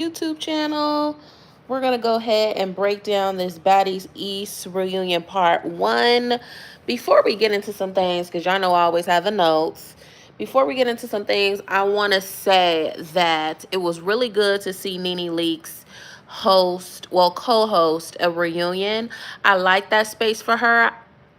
YouTube channel. We're going to go ahead and break down this Baddies East Reunion Part 1. Before we get into some things, because y'all know I always have the notes. Before we get into some things, I want to say that it was really good to see Nene Leakes co-host a reunion. I like that space for her.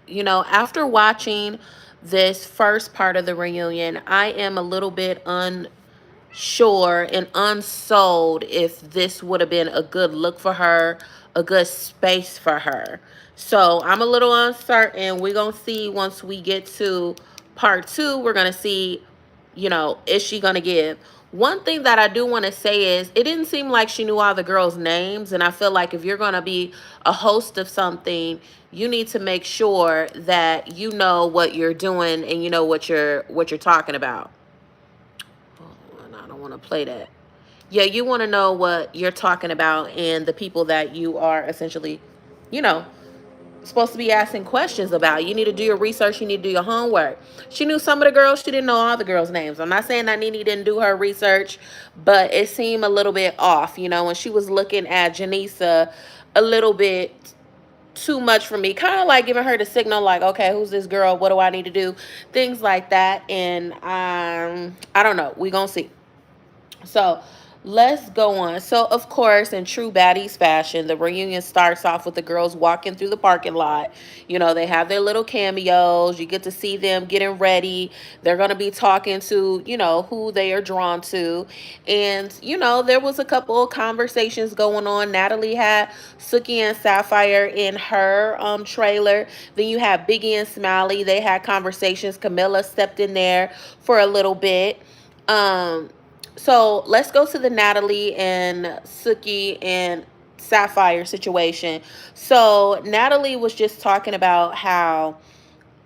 You know, after watching this first part of the reunion, I am a little bit unsure and unsold if this would have been a good look for her, a good space for her. So I'm a little uncertain. We're going to see once we get to part 2. We're going to see, is she going to give? One thing that I do want to say is it didn't seem like she knew all the girls' names. And I feel like if you're going to be a host of something, you need to make sure that you know what you're doing and you know what you're talking about. I don't want to play that. Yeah, you want to know what you're talking about and the people that you are essentially, you know, supposed to be asking questions about. You need to do your research. You need to do your homework. She knew some of the girls. She didn't know all the girls' names. I'm not saying that Nene didn't do her research, but it seemed a little bit off, when she was looking at Janisa a little bit too much for me, kind of like giving her the signal like, okay, who's this girl, what do I need to do, things like that. And I don't know, we gonna see. So let's go on. So, of course, in true baddies fashion, the reunion starts off with the girls walking through the parking lot. They have their little cameos. You get to see them getting ready. They're going to be talking to, who they are drawn to. And, there was a couple of conversations going on. Natalie had Suki and Sapphire in her trailer. Then you have Biggie and Smiley. They had conversations. Camilla stepped in there for a little bit. So let's go to the Natalie and Suki and Sapphire situation. So Natalie was just talking about how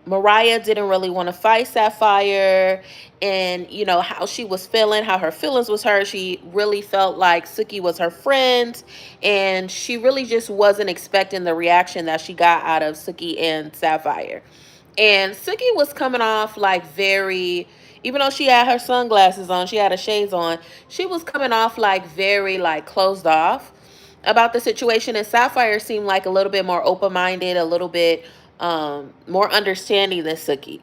Mariah didn't really want to fight Sapphire and, how she was feeling, how her feelings was hurt. She really felt like Suki was her friend and she really just wasn't expecting the reaction that she got out of Suki and Sapphire. And Suki was coming off like very, even though she had her sunglasses on, she had her shades on, she was coming off like very like closed off about the situation. And Sapphire seemed like a little bit more open-minded, a little bit more understanding than Suki.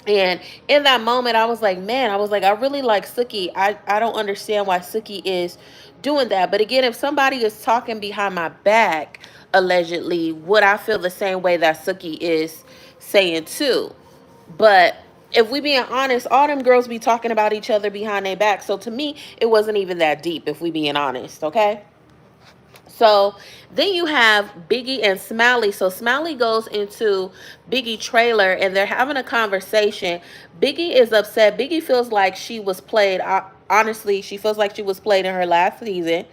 And in that moment, I was like, man, I really like Suki. I don't understand why Suki is doing that. But again, if somebody is talking behind my back, allegedly, would I feel the same way that Suki is saying too? But if we being honest, all them girls be talking about each other behind their back. So to me, it wasn't even that deep, if we being honest, okay? So then you have Biggie and Smiley. So Smiley goes into Biggie trailer and they're having a conversation. Biggie is upset. Biggie feels like she was played. Honestly, she feels like she was played in her last season.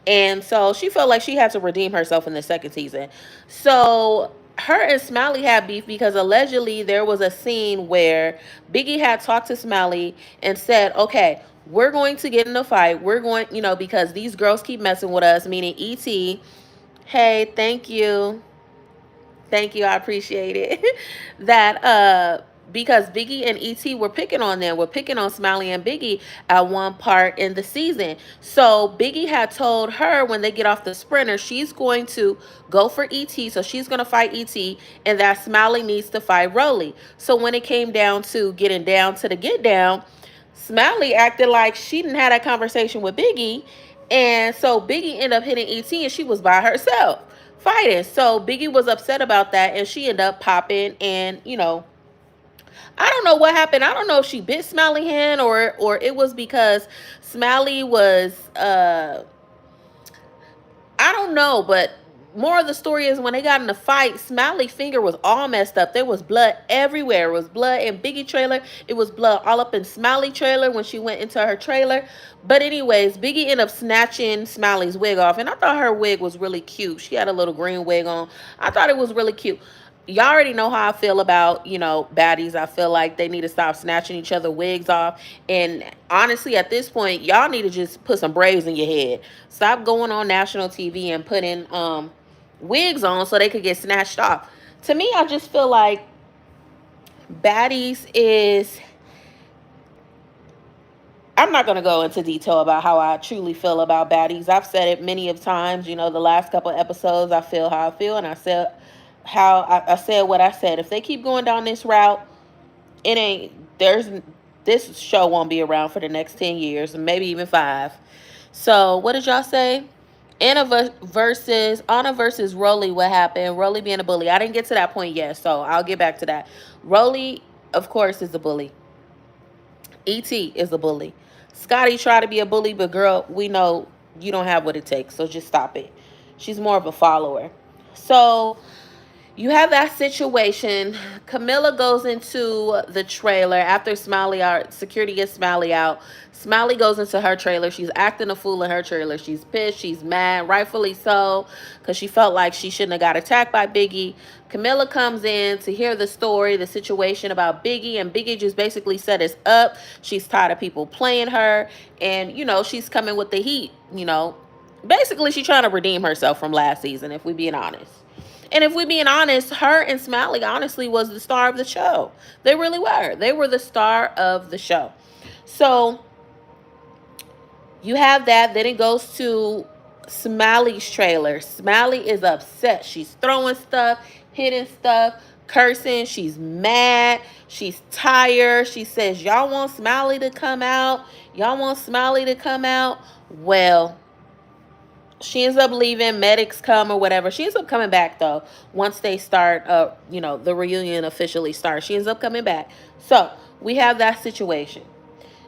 And so she felt like she had to redeem herself in the second season. So her and Smiley had beef because allegedly there was a scene where Biggie had talked to Smiley and said, okay, we're going to get in a fight. We're going, because these girls keep messing with us, meaning E.T. Hey, thank you. Thank you. I appreciate it. that because Biggie and E.T. were picking on them, were picking on Smiley and Biggie at one part in the season. So Biggie had told her when they get off the sprinter, she's going to go for E.T. So she's going to fight E.T. and that Smiley needs to fight Rolly. So when it came down to getting down to the get down, Smiley acted like she didn't have that conversation with Biggie. And so Biggie ended up hitting E.T. and she was by herself fighting. So Biggie was upset about that and she ended up popping and, I don't know what happened. I don't know if she bit Smiley hand or it was because Smiley was I don't know, but more of the story is when they got in the fight, Smiley's finger was all messed up. There was blood everywhere. It was blood in Biggie trailer. It was blood all up in Smiley trailer when she went into her trailer. But anyways, Biggie ended up snatching Smiley's wig off. And I thought her wig was really cute. She had a little green wig on. I thought it was really cute. Y'all already know how I feel about, baddies. I feel like they need to stop snatching each other wigs off. And honestly, at this point, y'all need to just put some braids in your head. Stop going on national TV and putting wigs on so they could get snatched off. To me, I just feel like baddies is I'm not going to go into detail about how I truly feel about baddies. I've said it many of times. The last couple of episodes, I feel how I feel, and I said I said what I said. If they keep going down this route, it ain't there's this show won't be around for the next 10 years, maybe even 5. So what did y'all say? Anna versus Rolly. What happened? Rolly being a bully. I didn't get to that point yet, so I'll get back to that. Rolly, of course, is a bully. Et is a bully. Scotty tried to be a bully, but girl, we know you don't have what it takes, so just stop it. She's more of a follower. So you have that situation. Camilla goes into the trailer after Smiley out. Security gets Smiley out. Smiley goes into her trailer. She's acting a fool in her trailer. She's pissed. She's mad, rightfully so, because she felt like she shouldn't have got attacked by Biggie. Camilla comes in to hear the story, the situation about Biggie, and Biggie just basically set us up. She's tired of people playing her, and she's coming with the heat. Basically she's trying to redeem herself from last season, if we being honest. And if we being honest, her and Smiley honestly was the star of the show. They really were. They were the star of the show. So you have that. Then it goes to Smiley's trailer. Smiley is upset. She's throwing stuff, hitting stuff, cursing. She's mad. She's tired. She says, y'all want Smiley to come out? Y'all want Smiley to come out? Well, she ends up leaving. Medics come or whatever. She ends up coming back though. Once they start, the reunion officially starts, she ends up coming back. So we have that situation.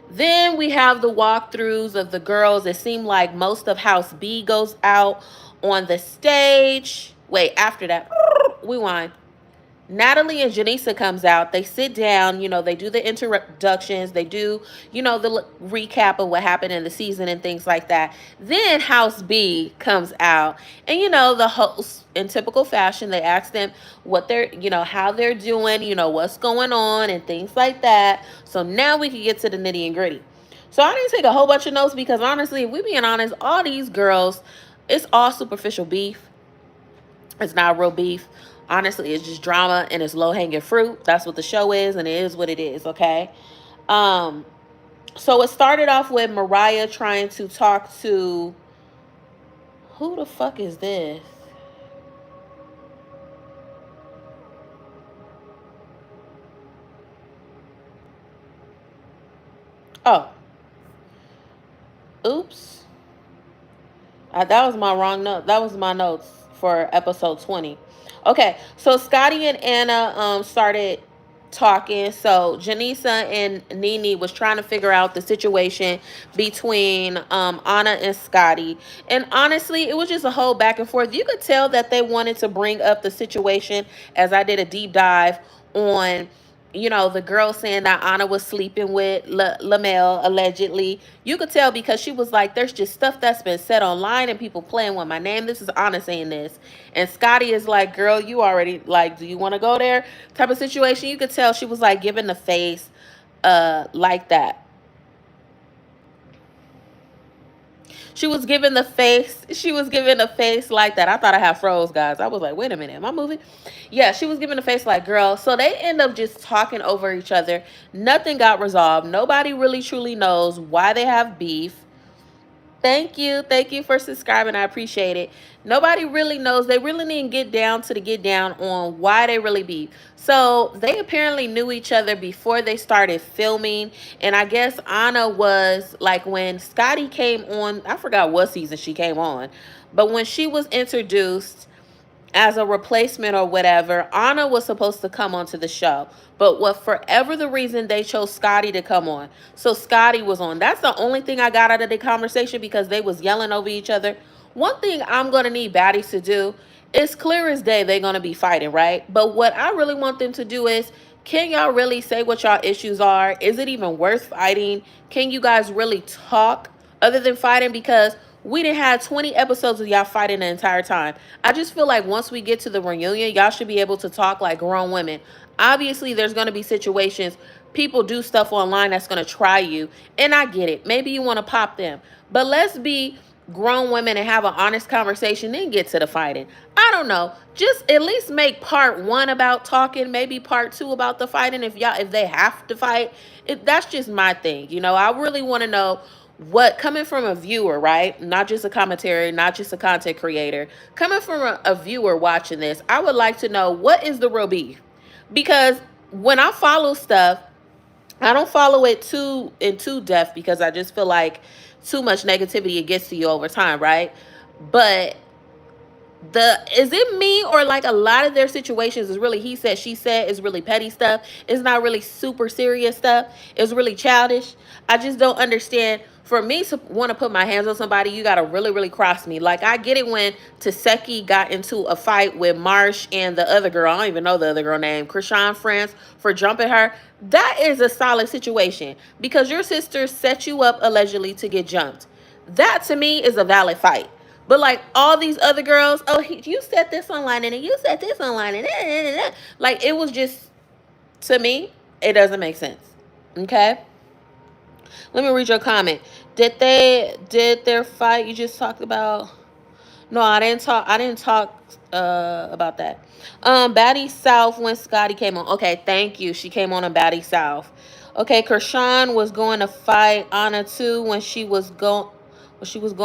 Then we have the walkthroughs of the girls. It seemed like most of House B goes out on the stage. Wait, after that, rewind. Natalie and Janisa comes out. They sit down, they do the introductions. They do, the recap of what happened in the season and things like that. Then House B comes out. And, the hosts, in typical fashion, they ask them what they're, how they're doing, what's going on and things like that. So now we can get to the nitty and gritty. So I didn't take a whole bunch of notes because honestly, if we being honest, all these girls, it's all superficial beef. It's not real beef. Honestly, it's just drama and it's low-hanging fruit. That's what the show is, and it is what it is, okay? So it started off with Mariah trying to talk to... Who the fuck is this? Oh. Oops. That was my wrong note. That was my notes for episode 20. Okay, so Scotty and Anna started talking. So Janisa and Nene was trying to figure out the situation between Anna and Scotty. And honestly, it was just a whole back and forth. You could tell that they wanted to bring up the situation, as I did a deep dive on the girl saying that Anna was sleeping with Lamel, allegedly. You could tell because she was like, there's just stuff that's been said online and people playing with my name. This is Anna saying this. And Scotty is like, girl, you already, like, do you want to go there? Type of situation. You could tell she was like giving the face like that. She was giving the face. She was giving a face like that. I thought I had froze, guys. I was like, wait a minute. Am I moving? Yeah, she was giving a face like, girl. So they end up just talking over each other. Nothing got resolved. Nobody really truly knows why they have beef. Thank you. Thank you for subscribing. I appreciate it. Nobody really knows. They really didn't get down on why they really beef. So they apparently knew each other before they started filming. And I guess Anna was like, when Scotty came on, I forgot what season she came on, but when she was introduced as a replacement or whatever, Anna was supposed to come onto the show. But forever the reason they chose Scotty to come on. So Scotty was on. That's the only thing I got out of the conversation because they was yelling over each other. One thing I'm going to need Baddies to do, it's clear as day they're going to be fighting, right? But what I really want them to do is, can y'all really say what y'all issues are? Is it even worth fighting? Can you guys really talk other than fighting? Because we didn't have 20 episodes of y'all fighting the entire time. I just feel like once we get to the reunion, y'all should be able to talk like grown women. Obviously, there's going to be situations, people do stuff online that's going to try you. And I get it. Maybe you want to pop them. But let's be grown women and have an honest conversation, then get to the fighting. I don't know. Just at least make part one about talking, maybe part two about the fighting if they have to fight. That's just my thing. I really want to know what, coming from a viewer, right? Not just a commentary, not just a content creator. Coming from a viewer watching this, I would like to know what is the real beef. Because when I follow stuff, I don't follow it too depth because I just feel like too much negativity, it gets to you over time, right? But is it me, or like a lot of their situations is really he said she said, is really petty stuff. It's not really super serious stuff. It's really childish. I just don't understand. For me to want to put my hands on somebody, you got to really, really cross me. Like, I get it when Taseki got into a fight with Marsh and the other girl. I don't even know the other girl name. Krishan France, for jumping her. That is a solid situation because your sister set you up allegedly to get jumped. That to me is a valid fight. But like all these other girls, oh, you said this online and you said this online and like, it was just, to me, it doesn't make sense. Okay. Let me read your comment. Did their fight you just talked about? No, I didn't talk about that. Baddies South when Scotty came on. Okay, thank you. She came on Baddies South. Okay, Kershawn was going to fight Anna too when she was going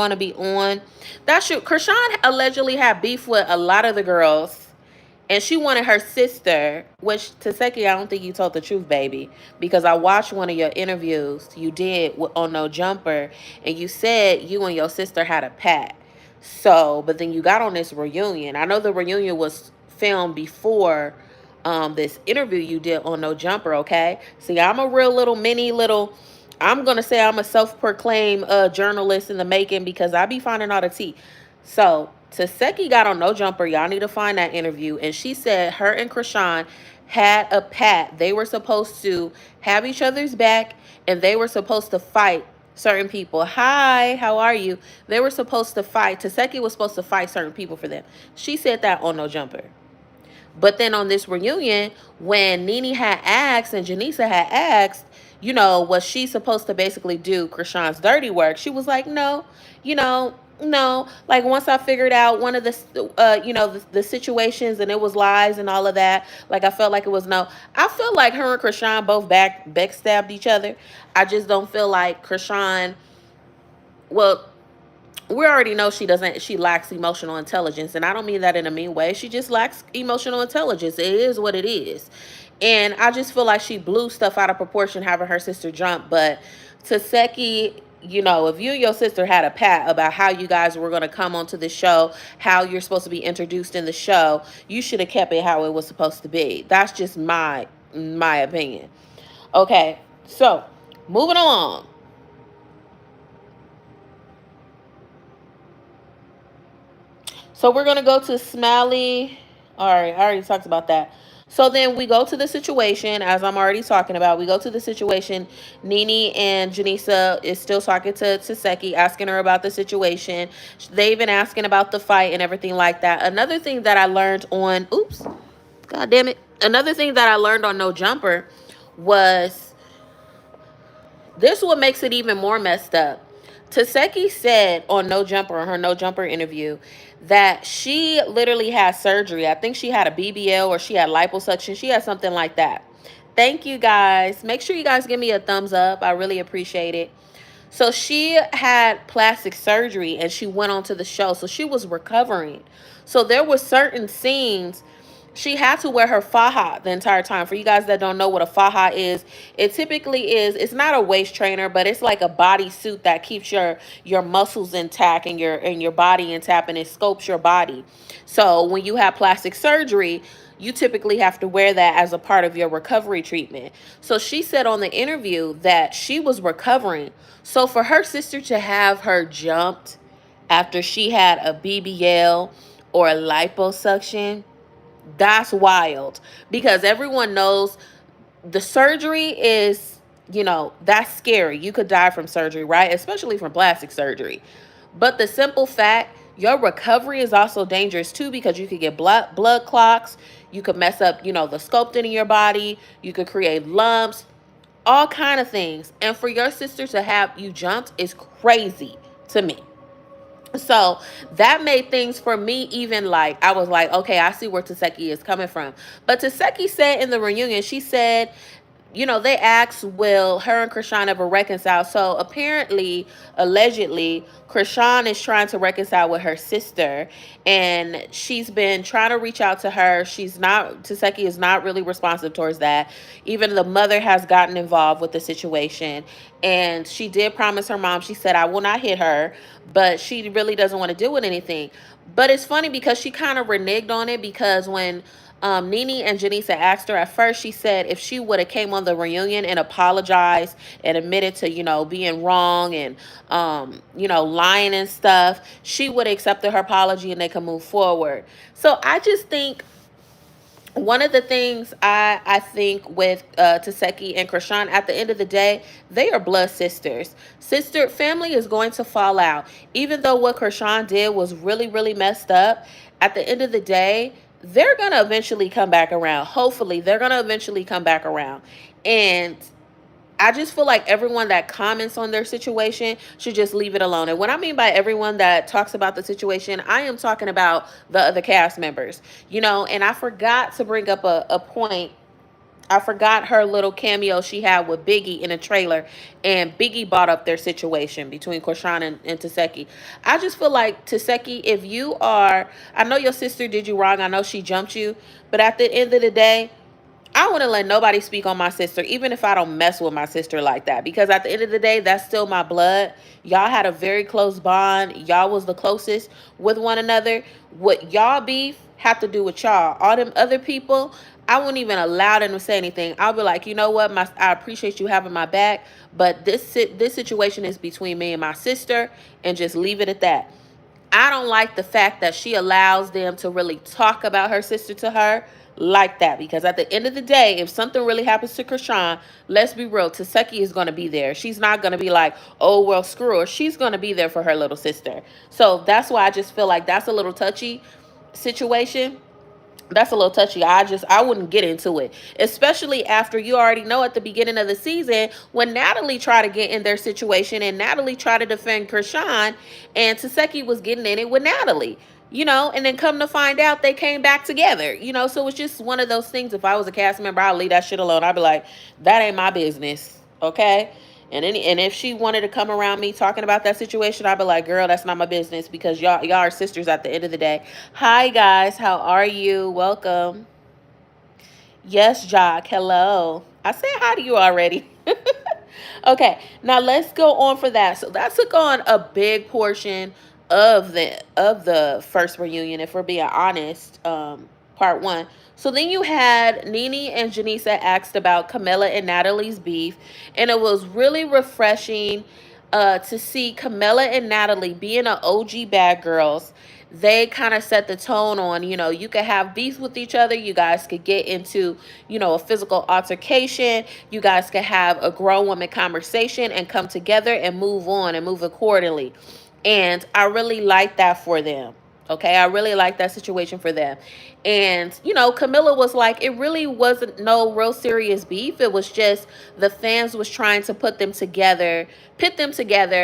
to be on. That's true. Kershawn allegedly had beef with a lot of the girls. And she wanted her sister, which, Taseki, I don't think you told the truth, baby. Because I watched one of your interviews you did on No Jumper. And you said you and your sister had a pat. So, but then you got on this reunion. I know the reunion was filmed before this interview you did on No Jumper, okay? See, I'm a real little, I'm going to say I'm a self-proclaimed journalist in the making because I be finding all the tea. So, Taseki got on No Jumper. Y'all need to find that interview. And she said her and Krishan had a pat. They were supposed to have each other's back and they were supposed to fight certain people. Hi, how are you? They were supposed to fight. Taseki was supposed to fight certain people for them. She said that on No Jumper. But then on this reunion, when Nene had asked and Janisa had asked, was she supposed to basically do Krishan's dirty work? She was like, no, no. Like, once I figured out one of the situations and it was lies and all of that, like, I felt like it was no. I feel like her and Krishan both backstabbed each other. I just don't feel like Krishan, well, we already know she lacks emotional intelligence, and I don't mean that in a mean way. She just lacks emotional intelligence. It is what it is. And I just feel like she blew stuff out of proportion having her sister jump. But Taseki, if you and your sister had a pat about how you guys were going to come onto the show, how you're supposed to be introduced in the show, you should have kept it how it was supposed to be. That's just my opinion. Okay, so moving along. So we're going to go to Smiley. All right, I already talked about that. So then we go to the situation, as I'm already talking about. We go to the situation. Nene and Janisa is still talking to Seki, asking her about the situation. They've been asking about the fight and everything like that. Another thing that I learned on, God damn it. Another thing that I learned on No Jumper was, this what makes it even more messed up. Taseki said on No Jumper, on her No Jumper interview, that she literally had surgery. I think she had a BBL or she had liposuction. She had something like that. Thank you, guys. Make sure you guys give me a thumbs up. I really appreciate it. So she had plastic surgery and she went on to the show. So she was recovering. So there were certain scenes she had to wear her faja the entire time. For you guys that don't know what a faja is, it typically is, it's not a waist trainer, but it's like a body suit that keeps your muscles intact and your body intact, and it sculpts your body. So when you have plastic surgery, you typically have to wear that as a part of your recovery treatment. So she said on the interview that she was recovering. So for her sister to have her jumped after she had a BBL or a liposuction, that's wild, because everyone knows the surgery is, that's scary. You could die from surgery, right? Especially from plastic surgery. But the simple fact, your recovery is also dangerous too, because you could get blood clots. You could mess up, the sculpting in your body. You could create lumps, all kind of things. And for your sister to have you jumped is crazy to me. So that made things for me even like, I was like, okay, I see where Taseki is coming from. But Taseki said in the reunion, she said, they asked, will her and Krishan ever reconcile? So apparently, allegedly, Krishan is trying to reconcile with her sister, and she's been trying to reach out to her. Taseki is not really responsive towards that. Even the mother has gotten involved with the situation, and she did promise her mom, she said, I will not hit her, but she really doesn't want to deal with anything. But it's funny because she kind of reneged on it, because when Nene and Janisa asked her at first, she said if she would have came on the reunion and apologized and admitted to, being wrong and, lying and stuff, she would have accepted her apology and they could move forward. So I just think one of the things I think with Taseki and Krishan, at the end of the day, they are blood sisters. Sister family is going to fall out. Even though what Krishan did was really, really messed up, at the end of the day, they're going to eventually come back around. Hopefully, they're going to eventually come back around. And I just feel like everyone that comments on their situation should just leave it alone. And what I mean by everyone that talks about the situation, I am talking about the other cast members, and I forgot to bring up a point. I forgot her little cameo she had with Biggie in a trailer, and Biggie brought up their situation between Krishan and Taseki. I just feel like, Taseki, if you are, I know your sister did you wrong, I know she jumped you, but at the end of the day, I wouldn't let nobody speak on my sister, even if I don't mess with my sister like that. Because at the end of the day, that's still my blood. Y'all had a very close bond. Y'all was the closest with one another. What y'all beef have to do with y'all. All them other people, I wouldn't even allow them to say anything. I'll be like, you know what? I appreciate you having my back, but this situation is between me and my sister, and just leave it at that. I don't like the fact that she allows them to really talk about her sister to her like that, because at the end of the day, if something really happens to Krishan, let's be real, Taseki is going to be there. She's not going to be like, oh, well, screw her. She's going to be there for her little sister. So that's why I just feel like that's a little touchy situation. That's a little touchy. I wouldn't get into it, especially after you already know at the beginning of the season when Natalie tried to get in their situation and Natalie tried to defend Krishan, and Taseki was getting in it with Natalie, and then come to find out they came back together, so it's just one of those things. If I was a cast member, I'd leave that shit alone. I'd be like, that ain't my business, okay? And if she wanted to come around me talking about that situation, I'd be like, girl, that's not my business, because y'all are sisters at the end of the day. Hi guys, how are you? Welcome. Yes, Jock. Hello. I said hi to you already. Okay, now let's go on for that. So that took on a big portion of the first reunion, if we're being honest. Part one. So then you had Nene and Janisa asked about Camilla and Natalie's beef, and it was really refreshing to see Camilla and Natalie being an OG bad girls. They kind of set the tone on, you could have beef with each other. You guys could get into, a physical altercation. You guys could have a grown woman conversation and come together and move on and move accordingly. And I really like that for them. Okay, I really like that situation for them. And, Camilla was like, it really wasn't no real serious beef. It was just the fans was trying to pit them together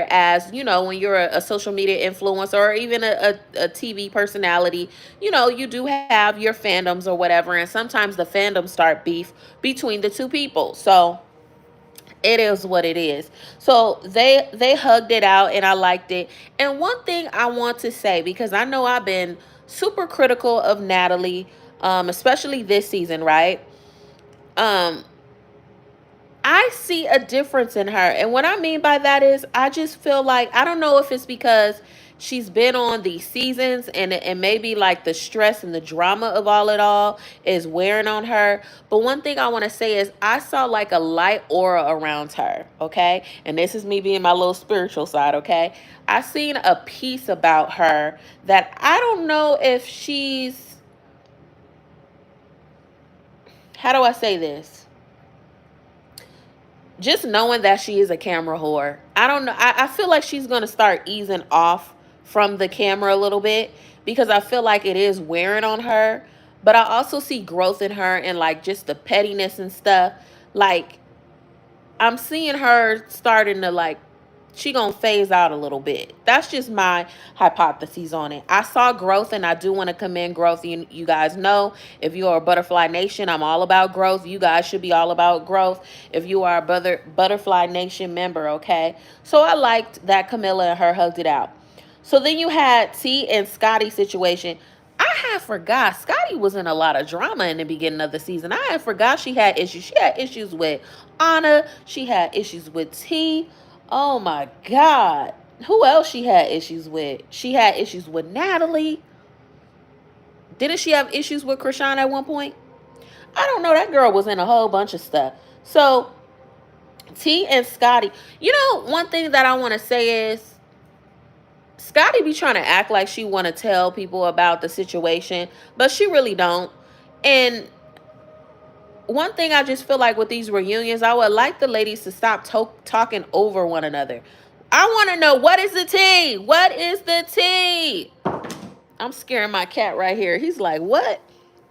as, when you're a social media influencer or even a TV personality, you do have your fandoms or whatever. And sometimes the fandoms start beef between the two people. So it is what it is. So they hugged it out, and I liked it. And one thing I want to say, because I know I've been super critical of Natalie, especially this season, right? um I see a difference in her. And what I mean by that is, I just feel like, I don't know if it's because she's been on these seasons, and maybe like the stress and the drama of it all is wearing on her. But one thing I want to say is, I saw like a light aura around her, okay? And this is me being my little spiritual side, okay? I seen a piece about her that I don't know if she's, how do I say this? Just knowing that she is a camera whore. I don't know. I feel like she's going to start easing off from the camera a little bit, because I feel like it is wearing on her. But I also see growth in her, and like just the pettiness and stuff. Like, I'm seeing her starting to like she gonna phase out a little bit. That's just my hypothesis on it. I saw growth, and I do want to commend growth. You guys know, if you are a Butterfly Nation, I'm all about growth. You guys should be all about growth if you are a Butterfly Nation member, okay? So I liked that Camilla and her hugged it out. So then you had T and Scotty situation. I had forgot Scotty was in a lot of drama in the beginning of the season. I had forgot she had issues. She had issues with Anna. She had issues with T. Oh my God. Who else she had issues with? She had issues with Natalie. Didn't she have issues with Krishan at one point? I don't know. That girl was in a whole bunch of stuff. So T and Scotty. You know, one thing that I want to say is Scotty be trying to act like she want to tell people about the situation, but she really don't. And one thing I just feel like with these reunions, I would like the ladies to stop talking over one another. I want to know, what is the tea? What is the tea? I'm scaring my cat right here. He's like, what?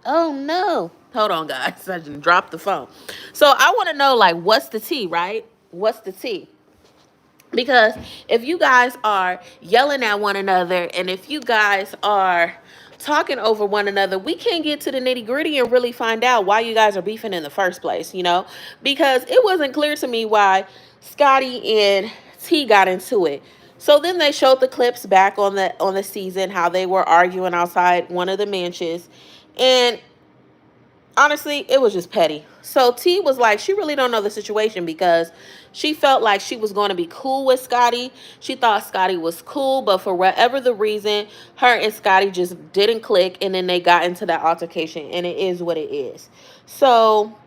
Oh, no. Hold on, guys. I just dropped the phone. So I want to know, like, what's the tea, right? What's the tea? Because if you guys are yelling at one another, and if you guys are talking over one another, we can't get to the nitty gritty and really find out why you guys are beefing in the first place, you know? Because it wasn't clear to me why Scotty and T got into it. So then they showed the clips back on the season, how they were arguing outside one of the mansions. And honestly, it was just petty. So T was like, she really don't know the situation, because she felt like she was going to be cool with Scotty. She thought Scotty was cool, but for whatever the reason, her and Scotty just didn't click, and then they got into that altercation, and it is what it is. So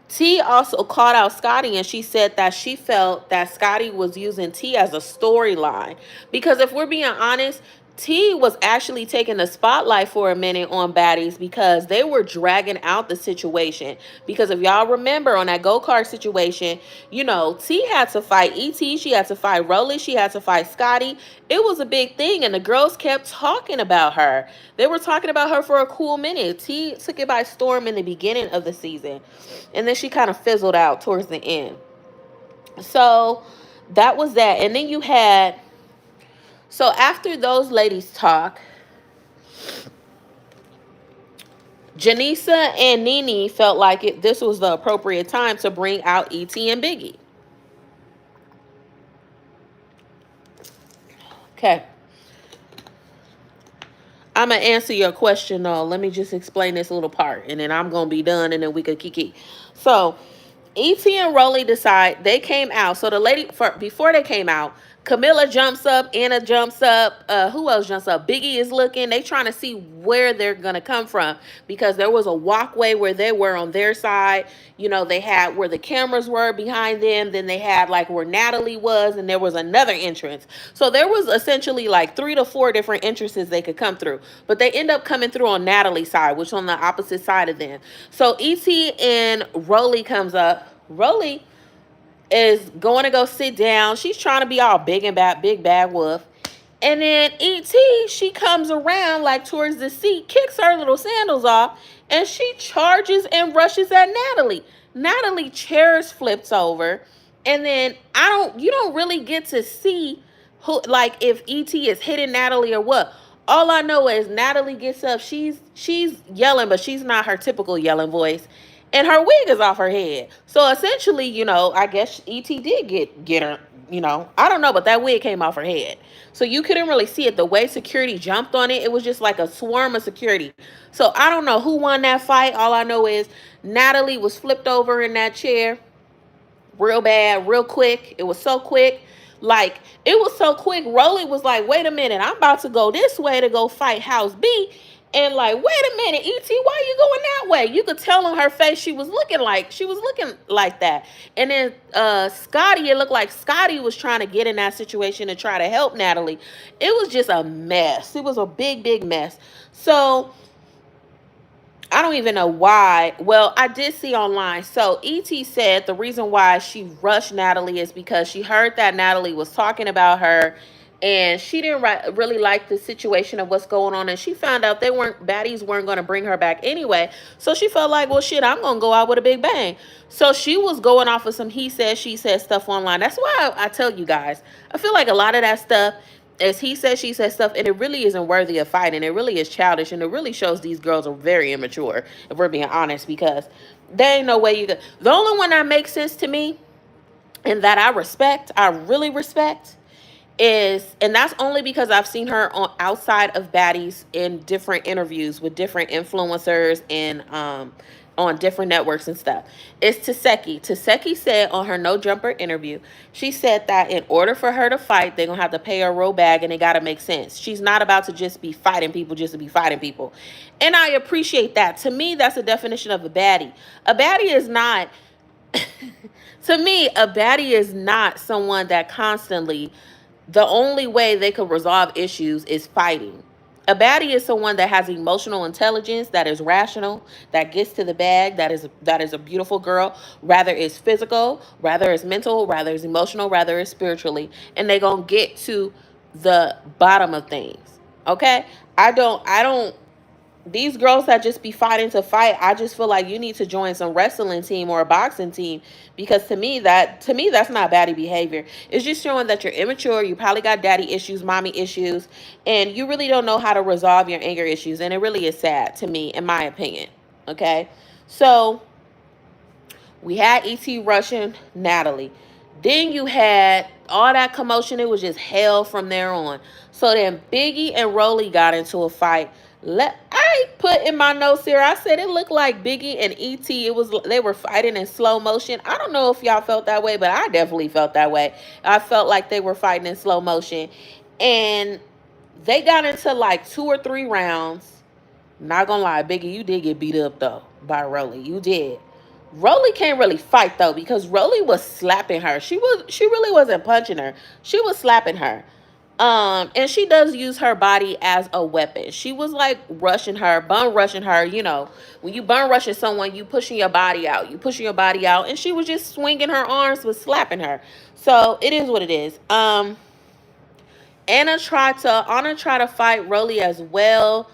T also called out Scotty, and she said that she felt that Scotty was using T as a storyline. Because if we're being honest, T was actually taking the spotlight for a minute on Baddies, because they were dragging out the situation. Because if y'all remember on that go-kart situation, you know, T had to fight E.T., she had to fight Rolly, she had to fight Scotty. It was a big thing, and the girls kept talking about her. They were talking about her for a cool minute. T took it by storm in the beginning of the season, and then she kind of fizzled out towards the end. So that was that. And then you had, so after those ladies talk, Janisa and Nene felt like this was the appropriate time to bring out E.T. and Biggie. Okay. I'm going to answer your question, though. Let me just explain this little part, and then I'm going to be done, and then we could kiki. So E.T. and Rolly decide, they came out. So the lady, before they came out, Camilla jumps up, Anna jumps up, who else jumps up? Biggie is looking. They trying to see where they're going to come from, because there was a walkway where they were on their side. You know, they had where the cameras were behind them. Then they had like where Natalie was, and there was another entrance. So there was essentially like 3 to 4 different entrances they could come through. But they end up coming through on Natalie's side, which on the opposite side of them. So E.T. and Rolly comes up. Rolly is going to go sit down. She's trying to be all big and bad, big bad wolf. And then E.T., she comes around like towards the seat, kicks her little sandals off, and she charges and rushes at Natalie. Natalie chairs flips over, and then you don't really get to see who, like, if E.T. is hitting Natalie or what. All I know is Natalie gets up, she's yelling, but she's not her typical yelling voice. And her wig is off her head. So essentially, you know, I guess E.T. did get her, you know. I don't know, but that wig came off her head. So you couldn't really see it. The way security jumped on it, it was just like a swarm of security. So I don't know who won that fight. All I know is Natalie was flipped over in that chair real bad, real quick. It was so quick. Like, it was so quick. Rolly was like, wait a minute, I'm about to go this way to go fight House B. And like, wait a minute, E.T., why are you going that way? You could tell on her face she was looking like that. And then Scotty, it looked like Scotty was trying to get in that situation and try to help Natalie. It was just a mess. It was a big, big mess. So I don't even know why. Well, I did see online. So E.T. said the reason why she rushed Natalie is because she heard that Natalie was talking about her and she didn't really like the situation of what's going on, and she found out baddies weren't going to bring her back anyway. So she felt like, well, shit, I'm going to go out with a big bang. So she was going off of some he said, she said stuff online. That's why I tell you guys, I feel like a lot of that stuff is he said, she said stuff, and it really isn't worthy of fighting. It really is childish, and it really shows these girls are very immature, if we're being honest, because there ain't no way you could. The only one that makes sense to me and that I respect, I really respect, is, and that's only because I've seen her on outside of Baddies in different interviews with different influencers and on different networks and stuff. It's Taseki. Taseki said on her No Jumper interview, she said that in order for her to fight, they're gonna have to pay her a real bag, and it gotta make sense. She's not about to just be fighting people just to be fighting people. And I appreciate that. To me, that's a definition of a baddie. A baddie is not to me, a baddie is not someone that constantly, the only way they could resolve issues is fighting. A baddie is someone that has emotional intelligence, that is rational, that gets to the bag, that is a beautiful girl, rather it's physical, rather it's mental, rather it's emotional, rather it's spiritually, and they gonna get to the bottom of things. Okay? I don't these girls that just be fighting to fight, I just feel like you need to join some wrestling team or a boxing team, because to me that's not baddie behavior. It's just showing that you're immature, you probably got daddy issues, mommy issues, and you really don't know how to resolve your anger issues, and it really is sad to me, in my opinion. Okay? So we had E.T. rushing Natalie. Then you had all that commotion. It was just hell from there on. So then Biggie and Rolly got into a fight. I put in my notes here, I said it looked like Biggie and E.T. They were fighting in slow motion. I don't know if y'all felt that way, but I definitely felt that way. I felt like they were fighting in slow motion. And they got into like 2 or 3 rounds. Not gonna lie, Biggie, you did get beat up though by Rolly. You did. Rolly can't really fight though, because Rolly was slapping her. She really wasn't punching her. She was slapping her. And she does use her body as a weapon. She was like rushing her, bum rushing her. You know, when you bum rushing someone, you pushing your body out. You pushing your body out, and she was just swinging her arms, was slapping her. So it is what it is. Anna tried to fight Rolly as well.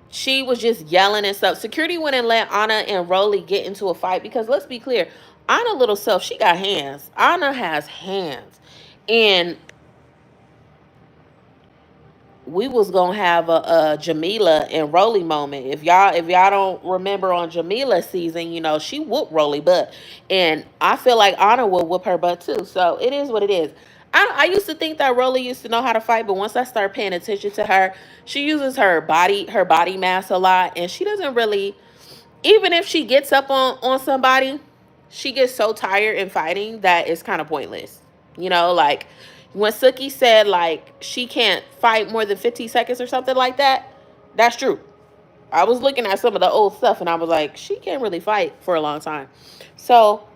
She was just yelling and stuff. Security went and let Anna and Rolly get into a fight, because let's be clear, Anna little self, she got hands. Anna has hands. And we was gonna have a Jamila and Rolly moment. If y'all don't remember, on Jamila's season, you know, she whooped Rolly butt, and I feel like Anna will whoop her butt too. So it is what it is. I used to think that Rolly used to know how to fight, but once I started paying attention to her, she uses her body mass a lot, and she doesn't really, even if she gets up on somebody, she gets so tired in fighting that it's kind of pointless. You know, like when Suki said like she can't fight more than 15 seconds or something like that, that's true. I was looking at some of the old stuff, and I was like, she can't really fight for a long time. So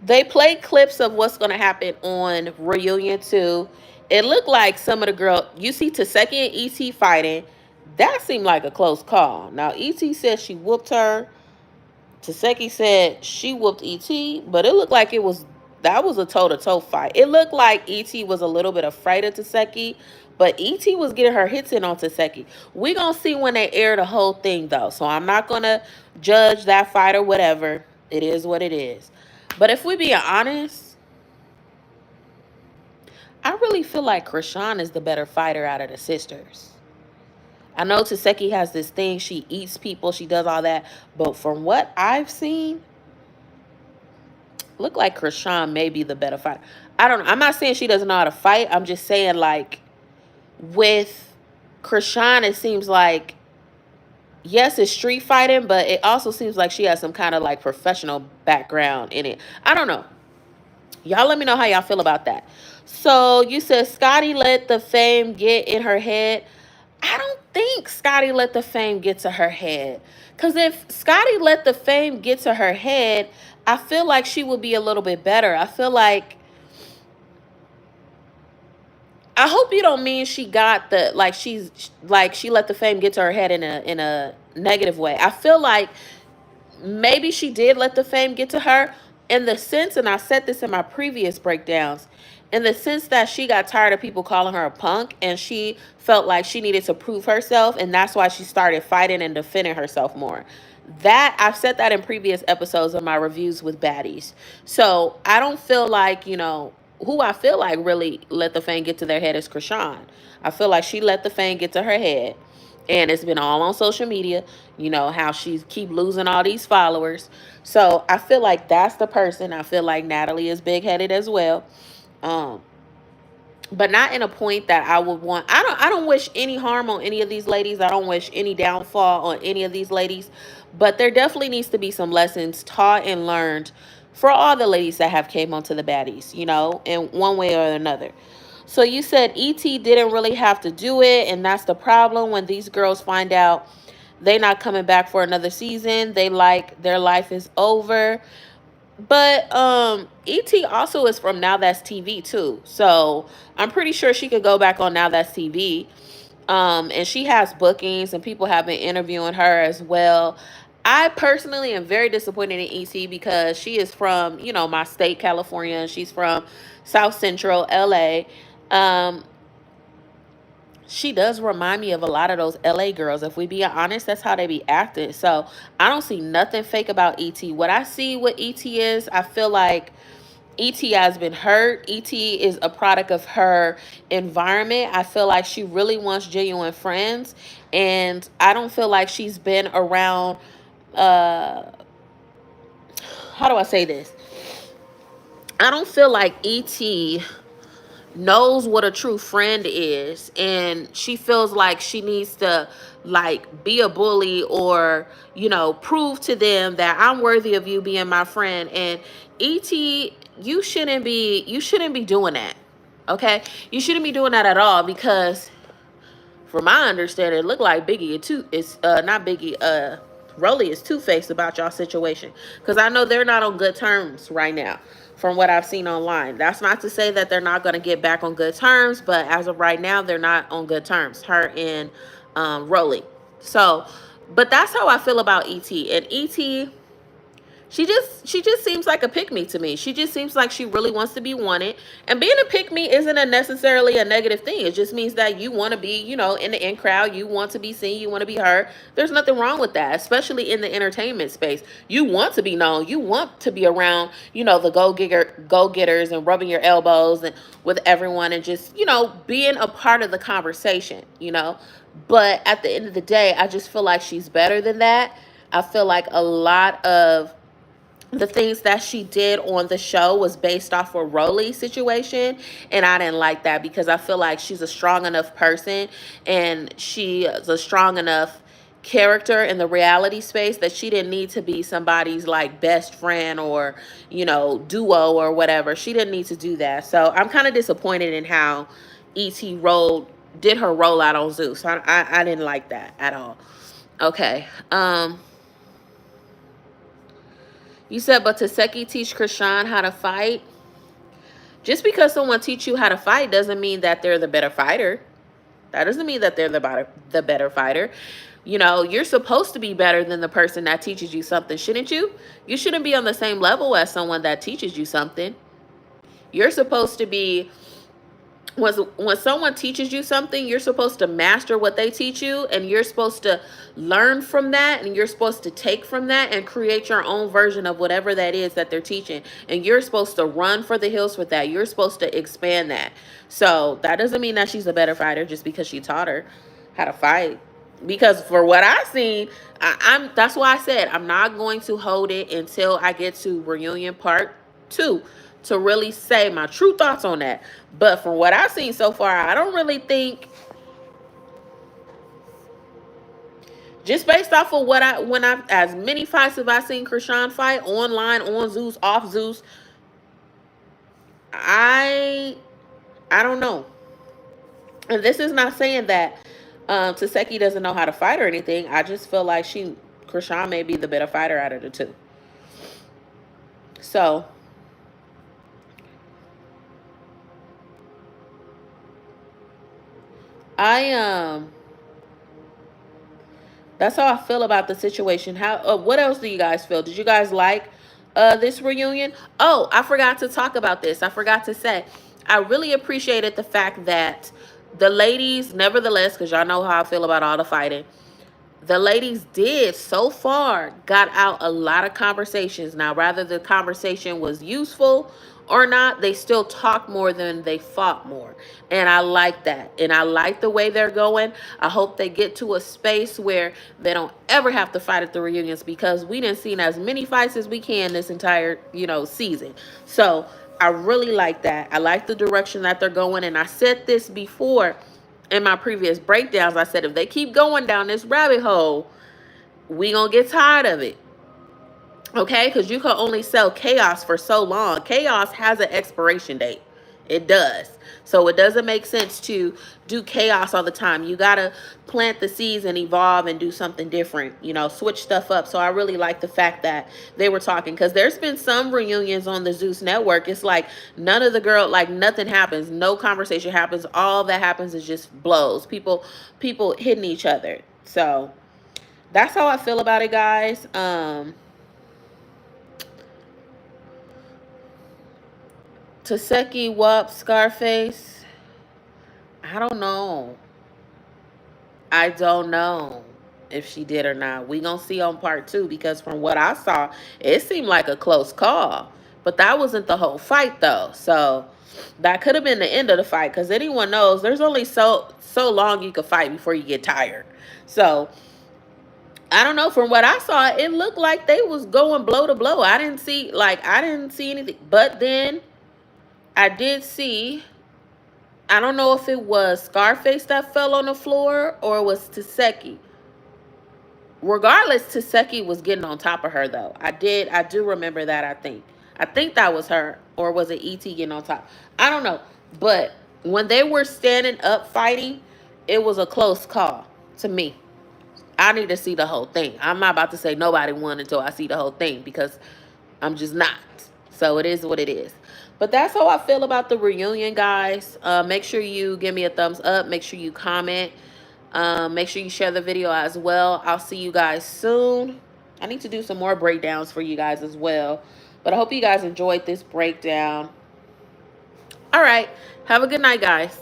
they played clips of what's going to happen on Reunion 2. It looked like some of the girl, you see Taseki and E.T. fighting. That seemed like a close call. Now, E.T. said she whooped her. Taseki said she whooped E.T., but it looked like that was a toe-to-toe fight. It looked like E.T. was a little bit afraid of Taseki, but E.T. was getting her hits in on Taseki. We're going to see when they air the whole thing, though. So I'm not going to judge that fight or whatever. It is what it is. But if we be honest, I really feel like Krishan is the better fighter out of the sisters. I know Taseki has this thing. She eats people. She does all that. But from what I've seen, look like Krishan may be the better fighter. I don't know. I'm not saying she doesn't know how to fight. I'm just saying, like, with Krishan, it seems like, yes, it's street fighting, but it also seems like she has some kind of, like, professional background in it. I don't know. Y'all let me know how y'all feel about that. So, you said Scotty let the fame get in her head. I don't think Scotty let the fame get to her head. Because if Scotty let the fame get to her head, I feel like she would be a little bit better. I feel like, I hope you don't mean she got the, like, she let the fame get to her head in a negative way. I feel like maybe she did let the fame get to her in the sense, and I said this in my previous breakdowns, in the sense that she got tired of people calling her a punk, and she felt like she needed to prove herself, and that's why she started fighting and defending herself more. That, I've said that in previous episodes of my reviews with Baddies. So I don't feel like, who I feel like really let the fame get to their head is Krishan. I feel like she let the fame get to her head, and it's been all on social media. How she keep losing all these followers. So I feel like that's the person. I feel like Natalie is big-headed as well. Um, but not in a point that I would want. I don't wish any harm on any of these ladies. I don't wish any downfall on any of these ladies. But there definitely needs to be some lessons taught and learned for all the ladies that have came onto the Baddies, in one way or another. So you said ET didn't really have to do it, and that's the problem. When these girls find out they not coming back for another season, they like their life is over. But ET also is from Now That's TV too. So I'm pretty sure she could go back on Now That's TV. And she has bookings, and people have been interviewing her as well. I personally am very disappointed in ET because she is from, my state, California, and she's from South Central LA. Um, she does remind me of a lot of those LA girls. If we be honest, that's how they be acting. So I don't see nothing fake about ET. What I see with ET is, I feel like ET has been hurt. ET is a product of her environment. I feel like she really wants genuine friends. And I don't feel like she's been around, how do I say this? I don't feel like ET knows what a true friend is, and she feels like she needs to be a bully, or prove to them that I'm worthy of you being my friend. And ET, you shouldn't be doing that. Okay, you shouldn't be doing that at all, because from my understanding, it looked like not Biggie, Rolly is two-faced about y'all situation, because I know they're not on good terms right now from what I've seen online. That's not to say that they're not going to get back on good terms, but as of right now, they're not on good terms, her and Rolly. So, but that's how I feel about ET. And ET, she just seems like a pick me to me. She just seems like she really wants to be wanted. And being a pick me isn't necessarily a negative thing. It just means that you want to be, in the in crowd. You want to be seen. You want to be heard. There's nothing wrong with that, especially in the entertainment space. You want to be known. You want to be around, the go getters, and rubbing your elbows and with everyone, and just, being a part of the conversation. But at the end of the day, I just feel like she's better than that. I feel like a lot of the things that she did on the show was based off of Rolly's situation, and I didn't like that, because I feel like she's a strong enough person, and she is a strong enough character in the reality space, that she didn't need to be somebody's best friend, or duo or whatever. She didn't need to do that. So I'm kind of disappointed in how ET did her rollout on Zeus. I didn't like that at all. Okay. You said, but Taseki teach Krishan how to fight. Just because someone teach you how to fight doesn't mean that they're the better fighter. That doesn't mean that they're the better fighter. You're supposed to be better than the person that teaches you something, shouldn't you? You shouldn't be on the same level as someone that teaches you something. You're supposed to be, when someone teaches you something, you're supposed to master what they teach you, and you're supposed to learn from that, and you're supposed to take from that and create your own version of whatever that is that they're teaching. And you're supposed to run for the hills with that. You're supposed to expand that. So that doesn't mean that she's a better fighter just because she taught her how to fight. Because for what I've seen, that's why I said I'm not going to hold it until I get to Reunion Part 2 to really say my true thoughts on that. But from what I've seen so far, I don't really think, just based off of as many fights have I seen Krishan fight, online, on Zeus, off Zeus, I don't know. And this is not saying that Taseki doesn't know how to fight or anything. I just feel like Krishan may be the better fighter out of the two. So that's how I feel about the situation. What else do you guys feel? Did you guys like this reunion? Oh, I forgot to talk about this. I forgot to say, I really appreciated the fact that the ladies, nevertheless, because y'all know how I feel about all the fighting, the ladies did so far got out a lot of conversations. Now, rather the conversation was useful or not, they still talked more than they fought more. And I like that. And I like the way they're going. I hope they get to a space where they don't ever have to fight at the reunions, because we didn't see as many fights as we can this entire, season. So I really like that. I like the direction that they're going. And I said this before in my previous breakdowns. I said, if they keep going down this rabbit hole, we gonna get tired of it. Okay, because you can only sell chaos for so long. Chaos has an expiration date. It does. So it doesn't make sense to do chaos all the time. You gotta plant the seeds and evolve and do something different, switch stuff up. So I really like the fact that they were talking, because there's been some reunions on the Zeus network. It's like none of the girl, like nothing happens, no conversation happens. All that happens is just blows. People hitting each other. So that's how I feel about it, guys. Taseki, Wup, Scarface. I don't know. I don't know if she did or not. We gonna see on part 2, because from what I saw, it seemed like a close call. But that wasn't the whole fight though. So that could have been the end of the fight, because anyone knows there's only so long you could fight before you get tired. So I don't know. From what I saw, it looked like they was going blow to blow. I didn't see anything. But then I did see, I don't know if it was Scarface that fell on the floor or it was Taseki. Regardless, Taseki was getting on top of her though. I do remember that. I think that was her, or was it ET getting on top? I don't know. But when they were standing up fighting, it was a close call to me. I need to see the whole thing. I'm not about to say nobody won until I see the whole thing, because I'm just not. So it is what it is. But that's how I feel about the reunion, guys. Make sure you give me a thumbs up. Make sure you comment. Make sure you share the video as well. I'll see you guys soon. I need to do some more breakdowns for you guys as well. But I hope you guys enjoyed this breakdown. All right. Have a good night, guys.